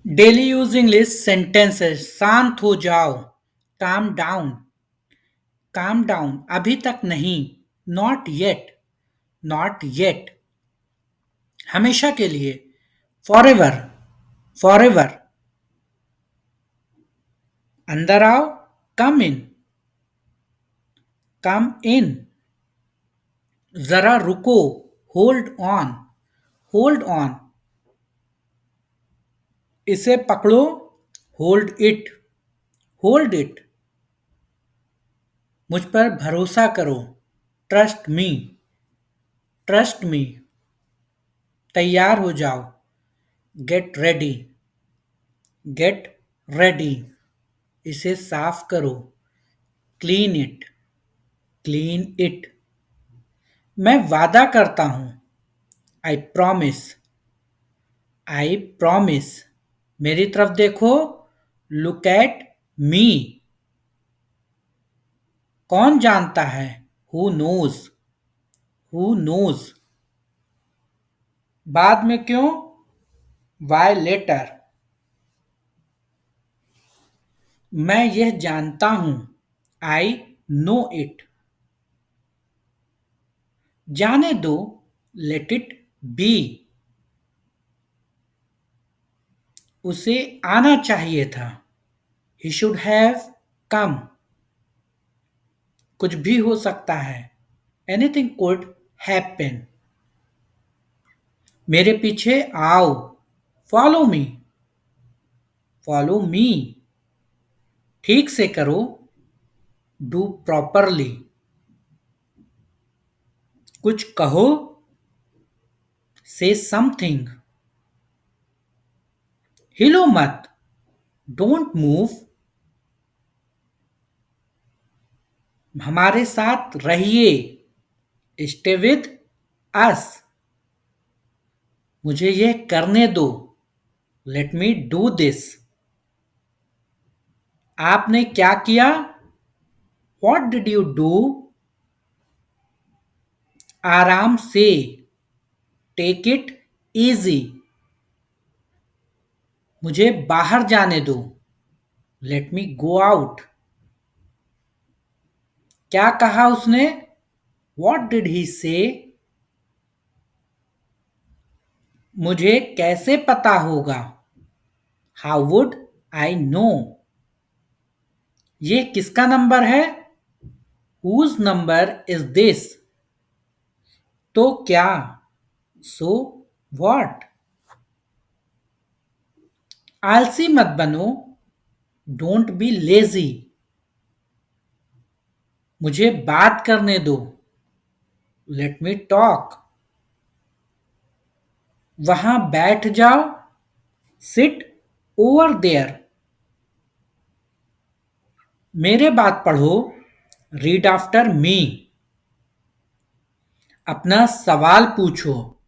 Daily use English sentences. शांत हो जाओ। Calm down. Calm down. अभी तक नहीं। Not yet. Not yet. हमेशा के लिए। फॉरएवर। फॉरएवर। अंदर आओ। कम इन। कम इन। जरा रुको। Hold on. Hold on. इसे पकड़ो। Hold it. Hold it. मुझ पर भरोसा करो। Trust me. Trust me. तैयार हो जाओ। Get ready. Get ready. इसे साफ करो। Clean it. Clean it. मैं वादा करता हूं। I promise. I promise. मेरी तरफ देखो। Look at me. कौन जानता है। Who knows. Who knows. बाद में क्यों। Why later. मैं यह जानता हूं। I know it. जाने दो। Let it be. उसे आना चाहिए था। He should have come. कुछ भी हो सकता है। Anything could happen. मेरे पीछे आओ। Follow me. Follow me. ठीक से करो। Do properly. कुछ कहो। Say something. हिलो मत। Don't move. हमारे साथ रहिए। Stay with us. मुझे यह करने दो। Let me do this. आपने क्या किया। What did you do. आराम से। Take it easy. मुझे बाहर जाने दो। Let me go out. क्या कहा उसने। वॉट डिड ही से। मुझे कैसे पता होगा। How would I know. ये किसका नंबर है। Whose number is this. तो क्या। So what. आलसी मत बनो। Don't be lazy. मुझे बात करने दो। Let me talk. वहां बैठ जाओ। Sit over there. मेरे बात पढ़ो। Read after me. अपना सवाल पूछो।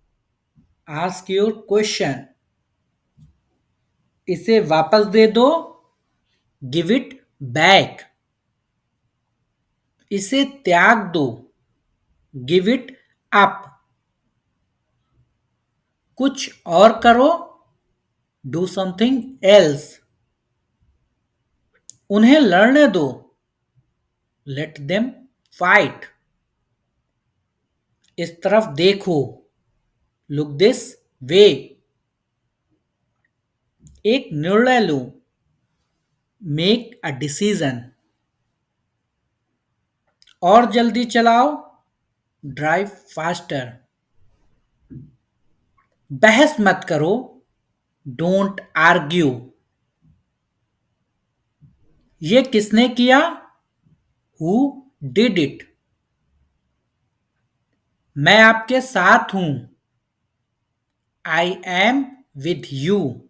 Ask your question. इसे वापस दे दो। Give it back. इसे त्याग दो। Give it up. कुछ और करो। Do something else. उन्हें लड़ने दो। Let them fight. इस तरफ देखो। Look this way. एक निर्णय लो। Make a decision. और जल्दी चलाओ। Drive faster. बहस मत करो। Don't argue. ये किसने किया। Who did it. मैं आपके साथ हूं। I am with you.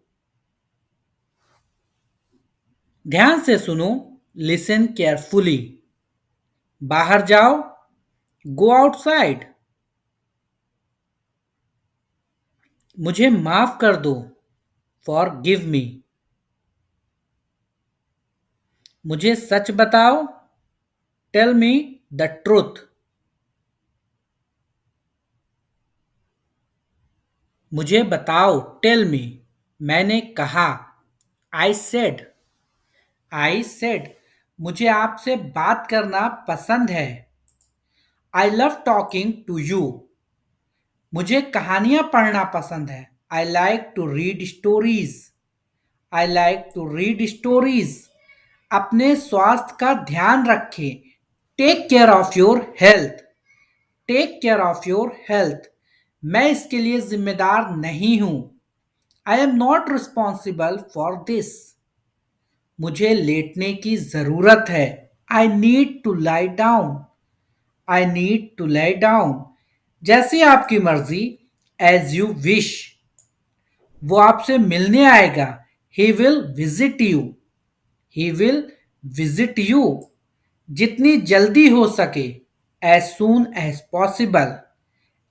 ध्यान से सुनो। Listen carefully. बाहर जाओ। Go outside. मुझे माफ कर दो। Forgive me. मुझे सच बताओ। Tell me the truth. मुझे बताओ। Tell me. मैंने कहा। आई सेड आई सेड मुझे आपसे बात करना पसंद है। I love talking to you. मुझे कहानियां पढ़ना पसंद है। I like to read stories. I like to read stories. अपने स्वास्थ्य का ध्यान रखें। Take care of your health. Take care of your health. मैं इसके लिए जिम्मेदार नहीं हूं। I am not responsible for this. मुझे लेटने की जरूरत है। I need to lie down. I need to lie down. जैसी आपकी मर्जी। As you wish. वो आपसे मिलने आएगा। He will visit you. He will visit you. जितनी जल्दी हो सके। As soon as possible.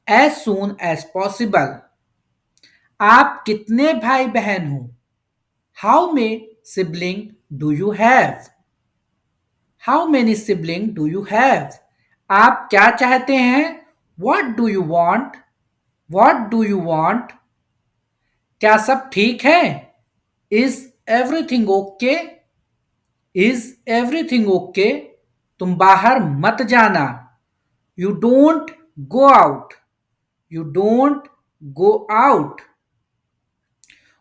As soon as possible. आप कितने भाई बहन हो? How may sibling do you have? How many sibling do you have? आप क्या चाहते हैं? What do you want? What do you want? क्या सब ठीक है? Is everything okay? Is everything okay? तुम बाहर मत जाना। You don't go out. You don't go out.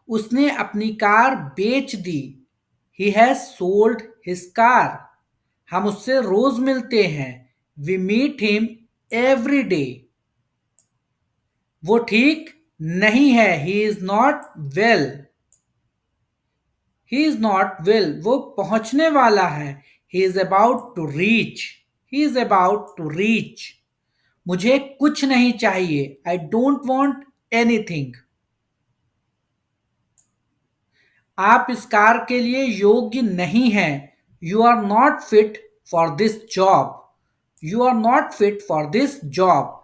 उसने अपनी कार बेच दी। He has sold his car. हम उससे रोज मिलते हैं। We meet him every day. वो ठीक नहीं है। He is not well. He is not well. वो पहुंचने वाला है। He is about to reach. He is about to reach. मुझे कुछ नहीं चाहिए। I don't want anything. आप इस कार के लिए योग्य नहीं हैं। You are not fit for this job. You are not fit for this job.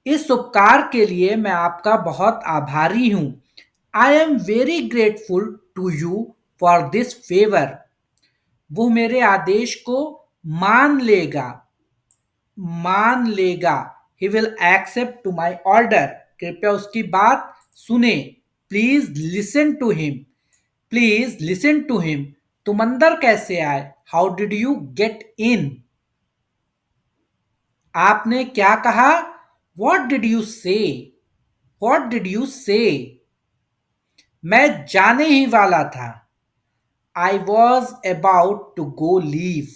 इस उपकार के लिए मैं आपका बहुत आभारी हूं। I am very grateful to you for this favour. वो मेरे आदेश को मान लेगा। मान लेगा। He will accept to my order. कृपया उसकी बात सुने। Please listen to him. Please listen to him. तुम अंदर कैसे आए? How did you get in? आपने क्या कहा? What did you say? What did you say? मैं जाने ही वाला था। I was about to go leave.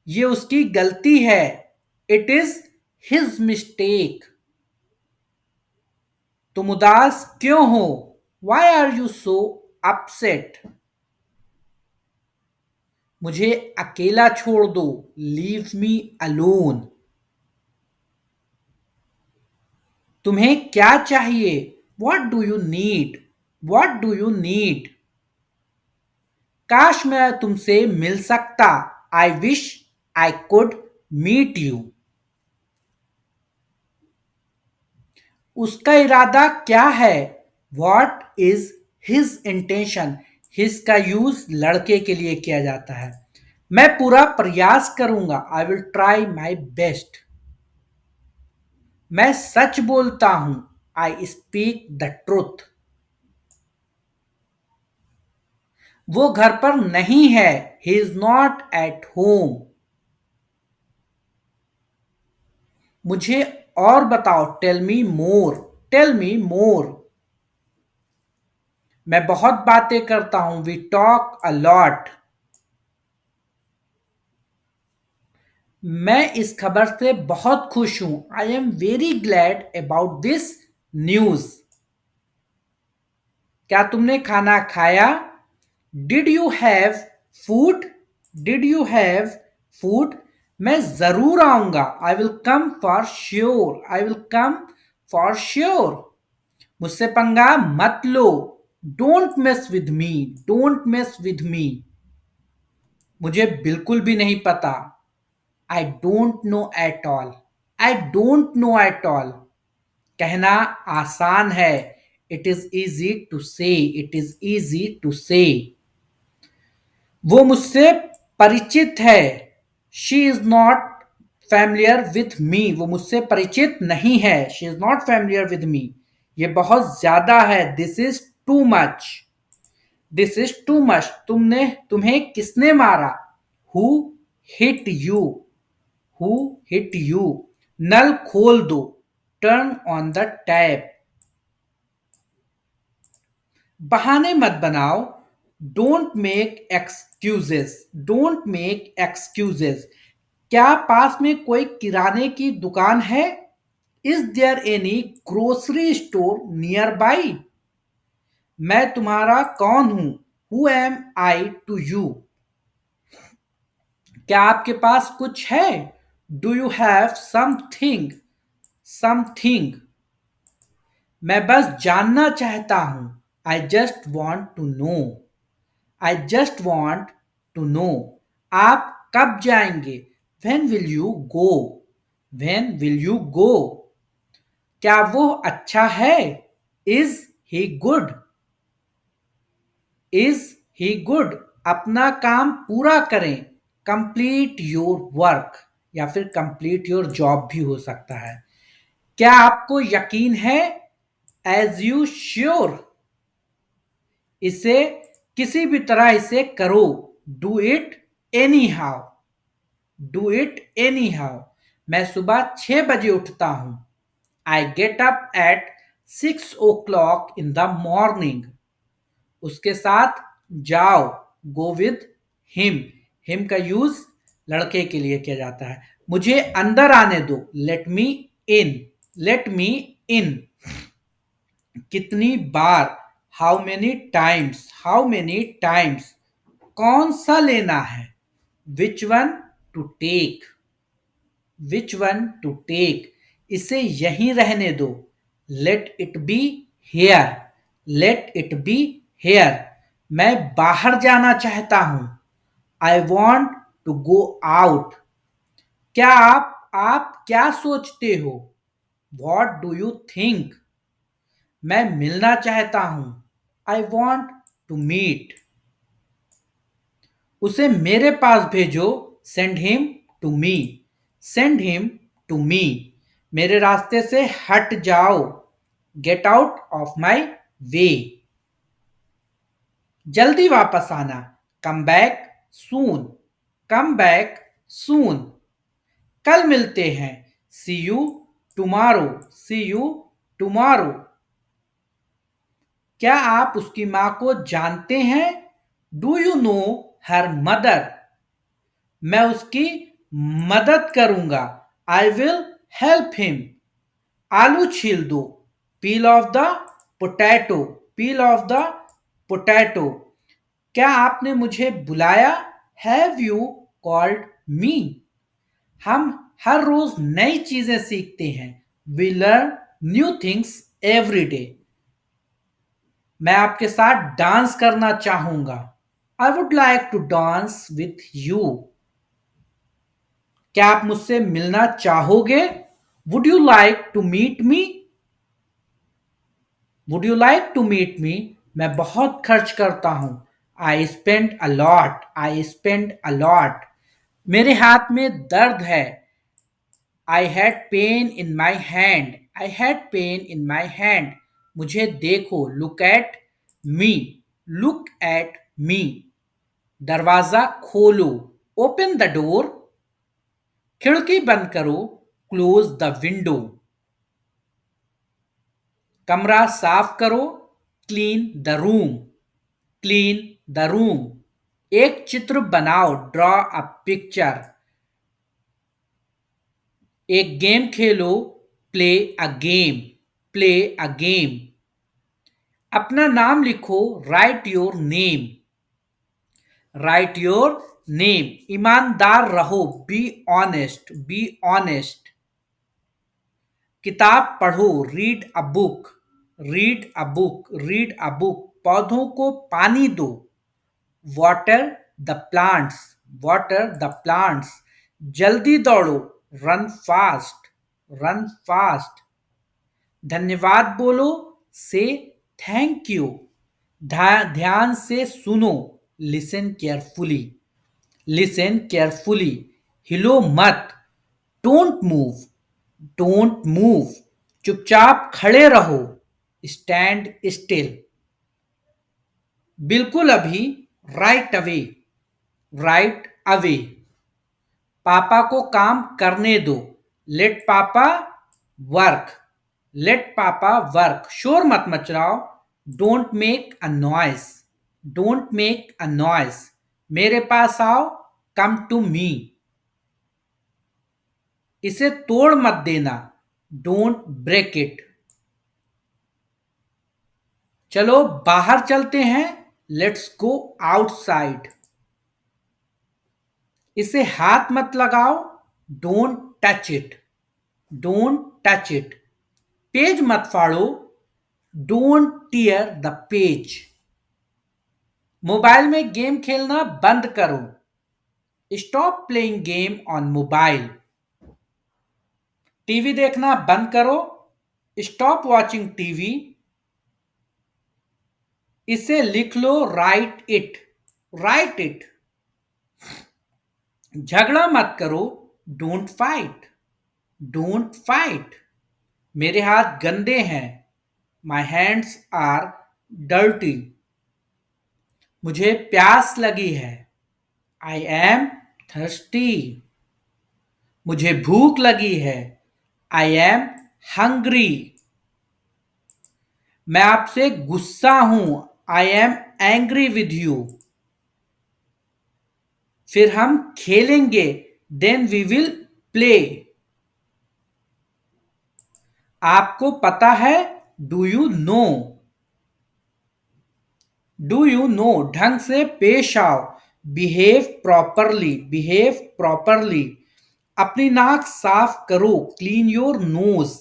ये उसकी गलती है। It is his mistake. तुम उदास क्यों हो? Why are you so upset? मुझे अकेला छोड़ दो। Leave me alone. तुम्हें क्या चाहिए? What do you need? What do you need? काश मैं तुमसे मिल सकता। I wish I could meet you. उसका इरादा क्या है? What is his intention? His का यूज लड़के के लिए किया जाता है। मैं पूरा प्रयास करूंगा। I will try my best. मैं सच बोलता हूं। I speak the truth. वो घर पर नहीं है। He is not at home. मुझे और बताओ। Tell me more. Tell me more. मैं बहुत बातें करता हूं। We talk a lot. मैं इस खबर से बहुत खुश हूं। I am very glad about this news. क्या तुमने खाना खाया? Did you have food? Did you have food? मैं जरूर आऊंगा। I will come for sure. I will come for sure. मुझसे पंगा मत लो। Don't mess with me. Don't mess with me. मुझे बिल्कुल भी नहीं पता। I don't know at all. I don't know at all. कहना आसान है। It is easy to say. It is easy to say. वो मुझसे परिचित है। She is not familiar with me. वो मुझसे परिचित नहीं है। She is not familiar with me. ये बहुत ज्यादा है। This is too much. This is too much, तुम्हें किसने मारा? Who hit you? Who hit you? नल खोल दो, टर्न ऑन द टैप। बहाने मत बनाओ, don't make excuses, don't make excuses. क्या पास में कोई किराने की दुकान है? Is there any grocery store nearby? मैं तुम्हारा कौन हूं? Who am I to you? क्या आपके पास कुछ है? Do you have something? Something. मैं बस जानना चाहता हूं, I just want to know. I just want to know. आप कब जाएंगे? When will you go? When will you go? क्या वो अच्छा है? Is he good? Is he good? अपना काम पूरा करें, कंप्लीट योर वर्क, या फिर कंप्लीट योर जॉब भी हो सकता है। क्या आपको यकीन है? As you sure? इसे किसी भी तरह इसे करो, do it anyhow. Do it anyhow. मैं सुबह 6 बजे उठता हूं, I get up at 6 o'clock in the morning. उसके साथ जाओ, गो विद हिम। हिम का यूज लड़के के लिए किया जाता है। मुझे अंदर आने दो, let me in. Late me in. कितनी बार? How many times? How many times? कौन सा लेना है? Which one to take? Which one to take? इसे यहीं रहने दो, let it be here. Let it be here. मैं बाहर जाना चाहता हूं, I want to go out. क्या आप क्या सोचते हो? What do you think? मैं मिलना चाहता हूं, आई वॉन्ट टू मीट। उसे मेरे पास भेजो, send him to me. Send him to me. मेरे रास्ते से हट जाओ, get out of my way. जल्दी वापस आना, come back soon. Come back soon. कल मिलते हैं, see you tomorrow. See you tomorrow. क्या आप उसकी मां को जानते हैं? Do you know her mother? मैं उसकी मदद करूंगा, आई विल हेल्प हिम। आलू छील दो, peel off the potato. Peel off the potato. क्या आपने मुझे बुलाया? Have you called me? हम हर रोज नई चीजें सीखते हैं, we learn new things every day. मैं आपके साथ डांस करना चाहूंगा, I would like to dance with you. क्या आप मुझसे मिलना चाहोगे? Would you like to meet me? Would you like to meet me? मैं बहुत खर्च करता हूं, I spend a lot. I spend a lot. मेरे हाथ में दर्द है, I had pain in my hand. I had pain in my hand. मुझे देखो, look at me. Look at me. दरवाजा खोलो, ओपन द डोर। खिड़की बंद करो, क्लोज द विंडो। कमरा साफ करो, clean the room. Clean the room. एक चित्र बनाओ, ड्रॉ अ पिक्चर। एक game Khelo, play a game. Play a game. अपना नाम लिखो, right your name. Right your name. ईमानदार रहो, बी ऑनेस्ट। Be honest. किताब पढ़ो, read a book. Read a book. Read a book. पौधों को पानी दो, water the plants. Water the plants. जल्दी दौड़ो, रन फास्ट। Run fast. धन्यवाद बोलो, से थैंक यू। ध्यान से सुनो, लिसन केयरफुली। Listen carefully. हिलो मत, डोंट मूव। Don't move. चुपचाप खड़े रहो, स्टैंड स्टिल। बिल्कुल अभी, राइट अवे, राइट अवे। पापा को काम करने दो, लेट पापा वर्क, लेट पापा वर्क। शोर मत मचलाओ, don't make a noise, don't make a noise. मेरे पास आओ, कम टू मी। इसे तोड़ मत देना, डोंट ब्रेक इट। चलो बाहर चलते हैं, लेट्स गो आउटसाइड। इसे हाथ मत लगाओ, don't touch it, don't touch it. Page मत फाड़ो, don't tear the page. Mobile में गेम खेलना बंद करो, stop playing game on mobile. TV देखना बंद करो, स्टॉप वॉचिंग टीवी। इसे लिख लो, राइट इट, राइट इट। झगड़ा मत करो, डोंट फाइट, डोंट फाइट। मेरे हाथ गंदे हैं, माई हैंड्स आर डर्टी। मुझे प्यास लगी है, आई एम थर्स्टी। मुझे भूख लगी है, आई एम हंग्री। मैं आपसे गुस्सा हूं, I am angry with you. फिर हम खेलेंगे, देन वी विल प्ले। आपको पता है, do you no, do you no. ढंग से पेश आओ, बिहेव प्रॉपरली, बिहेव प्रॉपरली। अपनी नाक साफ करो, clean your nose,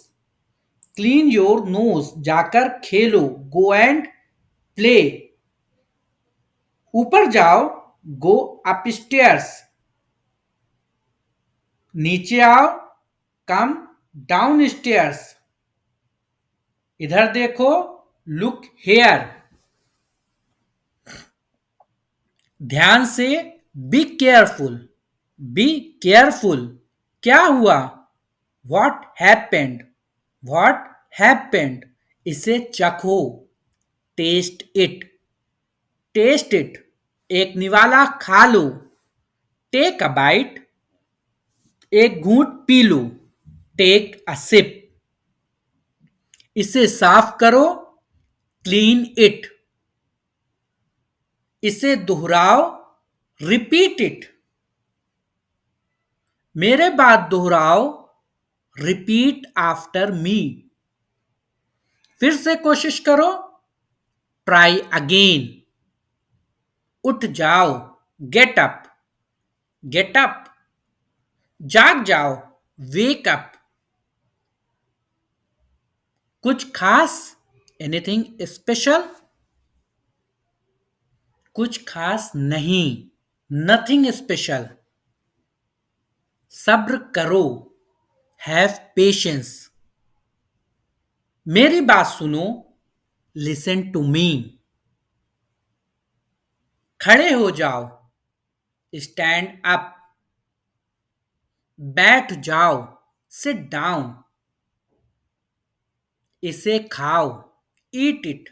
clean your nose. जाकर खेलो, गो एंड प्ले। ऊपर जाओ, गो अपस्टेयर्स। नीचे आओ, कम डाउन स्टेयर्स। इधर देखो, लुक हेयर। ध्यान से, बी केयरफुल, बी केयरफुल। क्या हुआ, वॉट हैपेंड, वॉट हैपेंड। इसे चखो, टेस्ट इट, टेस्ट इट। एक निवाला खा लो, टेक अ बाइट। एक घूंट पी लो, टेक अ सिप। इसे साफ करो, क्लीन इट। इसे दोहराओ, रिपीट इट। मेरे बाद दोहराओ, रिपीट आफ्टर मी। फिर से कोशिश करो, ट्राई अगेन। उठ जाओ, गेट अप, गेट अप। जाग जाओ, वेक अप। कुछ खास, एनीथिंग स्पेशल। कुछ खास नहीं, नथिंग स्पेशल। सब्र करो, हैव पेशेंस। मेरी बात सुनो, लिसन टू मी। खड़े हो जाओ, स्टैंड अप। बैठ जाओ, सिट डाउन। इसे खाओ, ईट इट।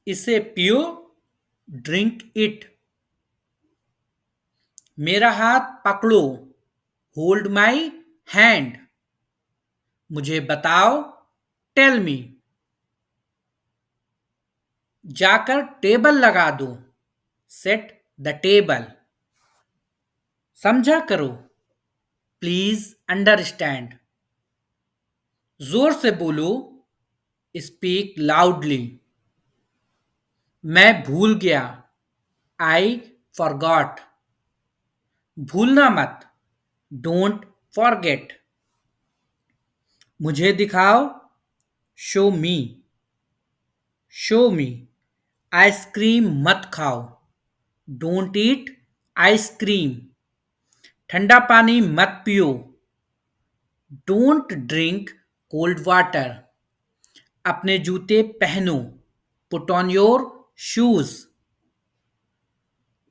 इसे पियो, ड्रिंक इट। मेरा हाथ पकड़ो, होल्ड माई हैंड। मुझे बताओ, टेल मी। जाकर टेबल लगा दो, सेट द टेबल। समझा करो, प्लीज अंडरस्टैंड। जोर से बोलो, स्पीक लाउडली। मैं भूल गया, आई फॉरगॉट। भूलना मत, डोंट फॉरगेट। मुझे दिखाओ, शो मी, शो मी। आइसक्रीम मत खाओ, डोंट ईट आइसक्रीम। ठंडा पानी मत पियो, डोंट ड्रिंक कोल्ड वाटर। अपने जूते पहनो, पुट ऑन योर शूज।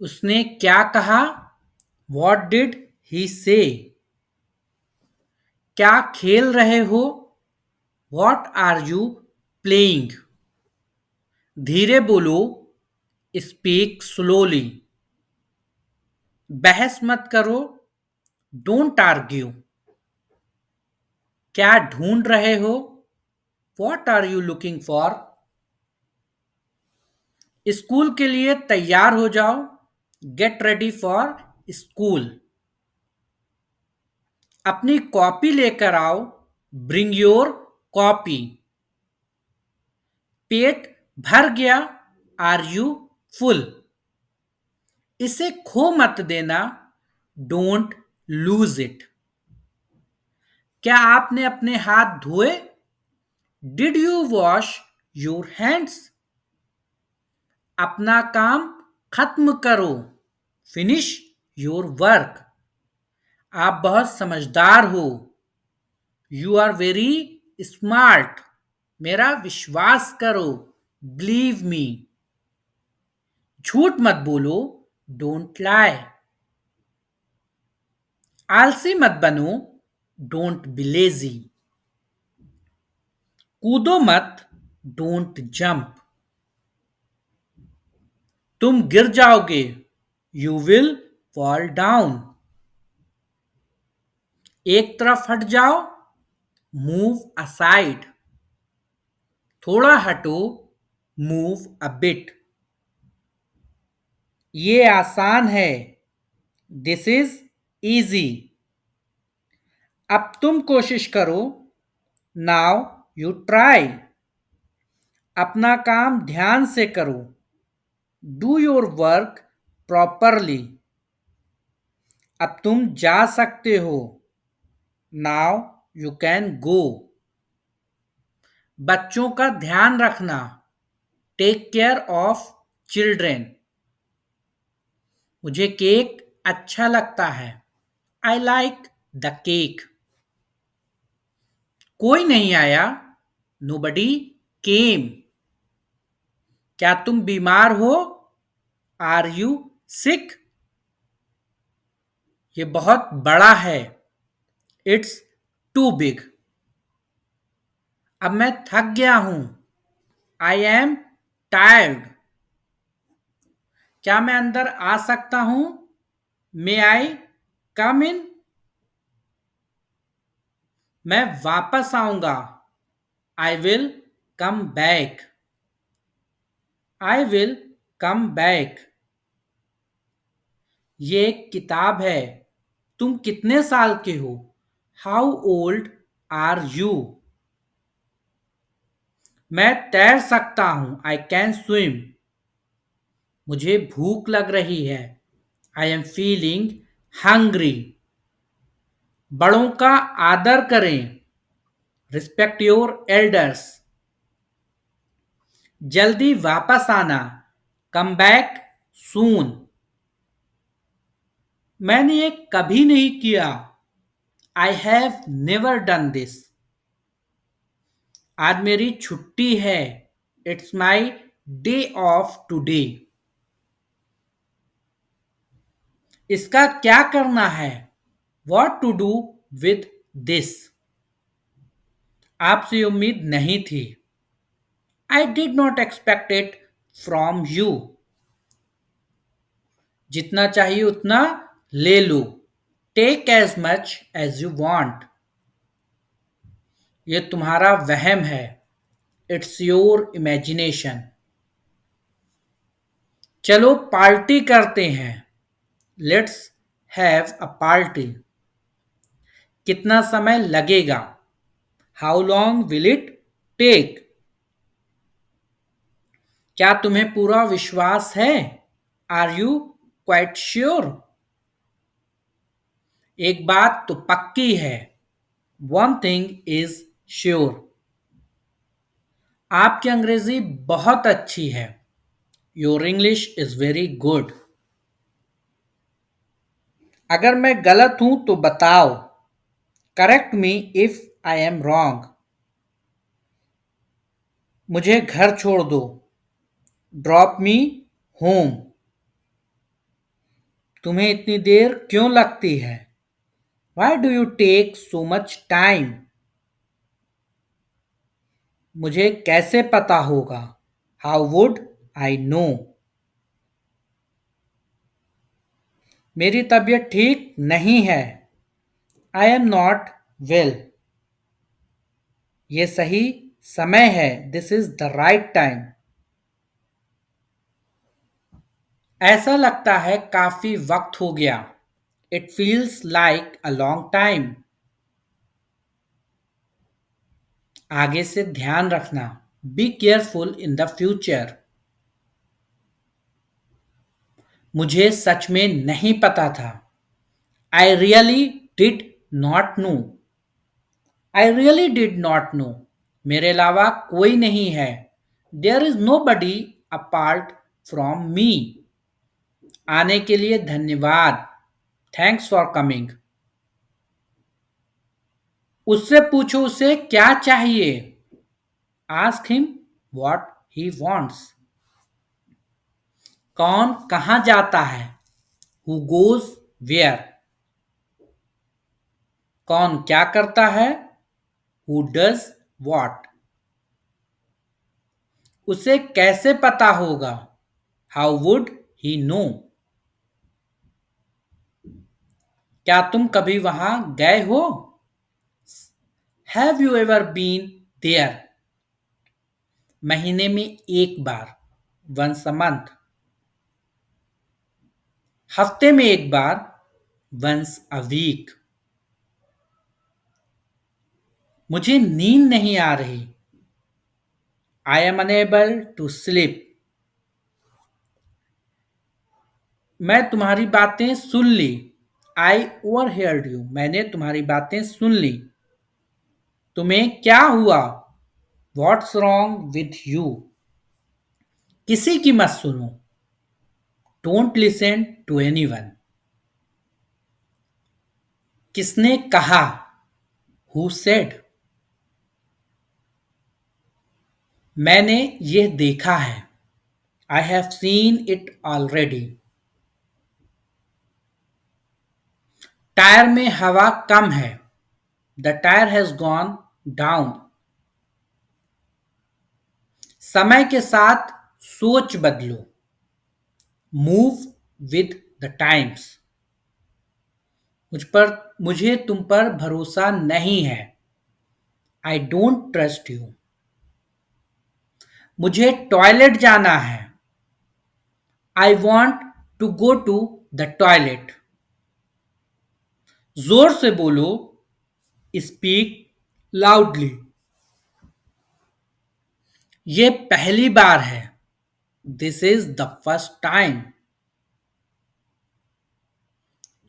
उसने क्या कहा, वॉट डिड ही से। क्या खेल रहे हो, वॉट आर यू प्लेइंग। धीरे बोलो, स्पीक स्लोली। बहस मत करो, डोंट आर्ग्यू। क्या ढूंढ रहे हो? What are you looking for? School के लिए तैयार हो जाओ, गेट रेडी फॉर स्कूल। अपनी कॉपी लेकर आओ, ब्रिंग योर कॉपी। पेट भर गया, आर यू फुल? इसे खो मत देना, डोंट लूज इट। क्या आपने अपने हाथ धोए? Did you wash your hands? अपना काम खत्म करो, फिनिश योर वर्क। आप बहुत समझदार हो, यू आर वेरी स्मार्ट। मेरा विश्वास करो, बिलीव मी। झूठ मत बोलो, डोंट लाई। आलसी मत बनो, डोंट बी लेजी। कूदो मत, डोंट जंप। तुम गिर जाओगे, यू विल फॉल डाउन। एक तरफ हट जाओ, मूव असाइड। थोड़ा हटो, मूव अ बिट। ये आसान है, दिस इज इजी। अब तुम कोशिश करो, नाउ यू ट्राई। अपना काम ध्यान से करो, डू योर वर्क प्रॉपरली। अब तुम जा सकते हो, नाउ यू कैन गो। बच्चों का ध्यान रखना, टेक केयर ऑफ चिल्ड्रेन। मुझे केक अच्छा लगता है, आई लाइक द केक। कोई नहीं आया, नोबडी केम। क्या तुम बीमार हो? Are you sick? ये बहुत बड़ा है, इट्स टू बिग। अब मैं थक गया हूं, आई एम टायर्ड। क्या मैं अंदर आ सकता हूं? मे आई कम इन? मैं वापस आऊंगा, I will come back. I will come back. ये एक किताब है, तुम कितने साल के हो? How old are you? मैं तैर सकता हूं, आई कैन स्विम। मुझे भूख लग रही है, आई एम फीलिंग हंग्री। बड़ों का आदर करें, रिस्पेक्ट योर एल्डर्स। जल्दी वापस आना, कम बैक सून। मैंने ये कभी नहीं किया, I have never done this. आज मेरी छुट्टी है, it's my day off today. इसका क्या करना है? What to do with this? आपसे उम्मीद नहीं थी, I did not expect it from you. जितना चाहिए उतना ले लो, take as much as you want. ये तुम्हारा वहम है, इट्स योर इमेजिनेशन। चलो पार्टी करते हैं, लेट्स हैव अ पार्टी। कितना समय लगेगा? How long will it take? क्या तुम्हें पूरा विश्वास है? Are you quite sure? एक बात तो पक्की है, वन थिंग इज श्योर। आपकी अंग्रेजी बहुत अच्छी है, your English is very good. अगर मैं गलत हूं तो बताओ, correct me if I am wrong. मुझे घर छोड़ दो, ड्रॉप मी होम। तुम्हें इतनी देर क्यों लगती है? Why do you take so much time? मुझे कैसे पता होगा? How would I know? मेरी तबीयत ठीक नहीं है। I am not well. ये सही समय है। This is the right time. ऐसा लगता है काफी वक्त हो गया। It feels like a long time. आगे से ध्यान रखना। Be careful in the future. मुझे सच में नहीं पता था। I really did not no. I really did not know. मेरे अलावा कोई नहीं है। There is nobody apart from me. आने के लिए धन्यवाद। Thanks for coming. उससे पूछो उसे क्या चाहिए। Ask him what he wants. कौन कहाँ जाता है? Who goes where. कौन क्या करता है? Who does what. उसे कैसे पता होगा? How would he know? क्या तुम कभी वहां गए हो? Have you ever been there? महीने में एक बार। Once a month. हफ्ते में एक बार। Once a week. मुझे नींद नहीं आ रही। I am unable to sleep. मैं तुम्हारी बातें सुन ली। आई ओवरहेयर्ड यू। मैंने तुम्हारी बातें सुन ली। तुम्हें क्या हुआ? What's wrong with you? किसी की मत सुनो। Don't listen to anyone. किसने कहा? Who said? मैंने यह देखा है। I have seen it already. टायर में हवा कम है। The tyre has gone down. समय के साथ सोच बदलो। Move with the times. मुझे तुम पर भरोसा नहीं है। I don't trust you. मुझे टॉयलेट जाना है। I want to go to the toilet. जोर से बोलो। Speak loudly. ये पहली बार है। This is the first time.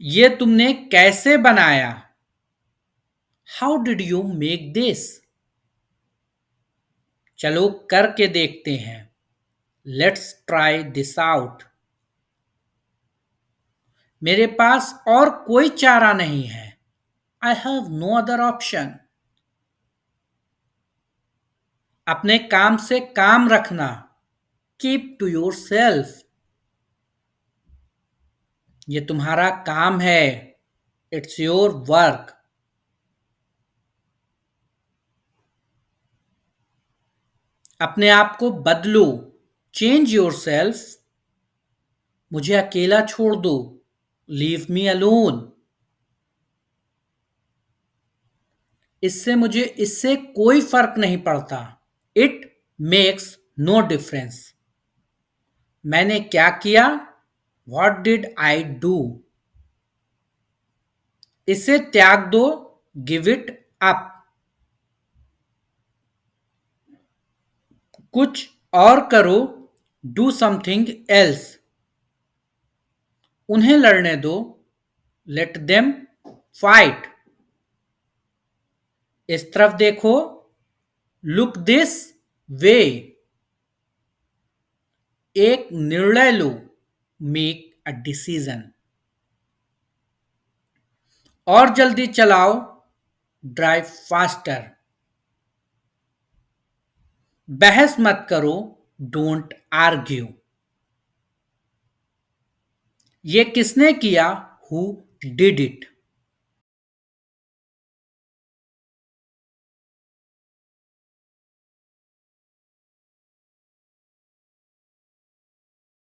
ये तुमने कैसे बनाया? How did you make this? चलो करके देखते हैं। Let's try this out. मेरे पास और कोई चारा नहीं है। I have no other option. अपने काम से काम रखना। Keep to yourself. ये तुम्हारा काम है। It's your work. अपने आप को बदलो। Change yourself. मुझे अकेला छोड़ दो। Leave me alone. इससे कोई फर्क नहीं पड़ता। It makes no difference. मैंने क्या किया? What did I do? इसे त्याग दो। Give it up. कुछ और करो। Do something else. उन्हें लड़ने दो। Let them fight. इस तरफ देखो। Look this way. एक निर्णय लो। Make a decision. और जल्दी चलाओ। Drive faster. बहस मत करो। Don't argue. ये किसने किया? Who did it?